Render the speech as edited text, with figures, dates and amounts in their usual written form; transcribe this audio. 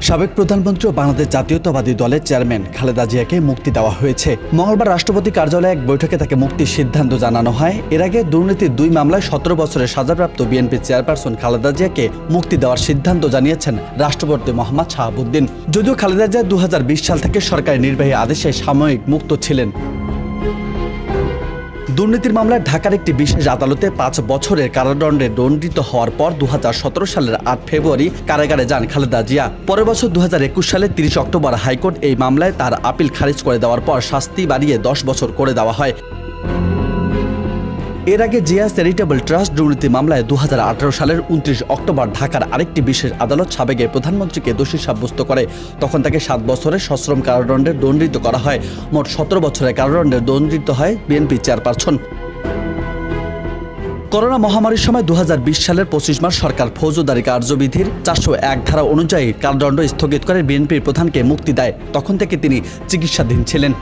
সাবেক প্রধানমন্ত্রী ও বাংলাদেশ জাতীয়তাবাদী দলের চেয়ারম্যান খালেদা জিয়াকে মুক্তি দেওয়া হয়েছে। মঙ্গলবার রাষ্ট্রপতি কার্যালয়ে এক বৈঠকে তাকে মুক্তির সিদ্ধান্ত জানানো হয়। এর আগে দুর্নীতির 2 মামলায় 17 বছরের সাজাপ্রাপ্ত বিএনপি চেয়ারপারসন খালেদা জিয়াকে মুক্তি দেওয়ার সিদ্ধান্ত জানিয়েছেন রাষ্ট্রপতি মোহাম্মদ শাহাবুদ্দিন। যদিও খালেদা জিয়া 2020 সাল থেকে সরকারি নির্বাহী আদেশে সাময়িক মুক্ত ছিলেন। দুর্নীতির মামলায় ঢাকার একটি বিশেষ আদালতে 5 বছরের কারাদণ্ডে দণ্ডিত হওয়ার পর 2017 সালের 8 ফেব্রুয়ারি কারাগারে যান খালেদা জিয়া। পরের বছর 2021 সালে 30 অক্টোবর হাইকোর্ট এই মামলায় তার আপিল খারিজ করে দেওয়ার পর শাস্তি বাড়িয়ে 10 বছর করে দেওয়া হয়। এর আগে জিয়া চ্যারিটেবল ট্রাস্ট দুর্নীতি মামলায় 2018 সালের 29 অক্টোবর ঢাকার আরেকটি বিশেষ আদালত সাবেক প্রধানমন্ত্রীকে দোষী সাব্যস্ত করে। তখন তাকে 7 বছরের সশ্রম কারাদণ্ডে দণ্ডিত করা হয়। মোট 17 বছরের কারাদণ্ডে দণ্ডিত হয় বিএনপি চেয়ারপারসন। করোনা মহামারীর সময় 2020 সালের 25 মার্চ সরকার ফৌজদারি কার্যবিধির 401 ধারা অনুযায়ী কারাদণ্ড স্থগিত করে বিএনপির প্রধানকে মুক্তি দেয়। তখন থেকে তিনি চিকিৎসাধীন ছিলেন।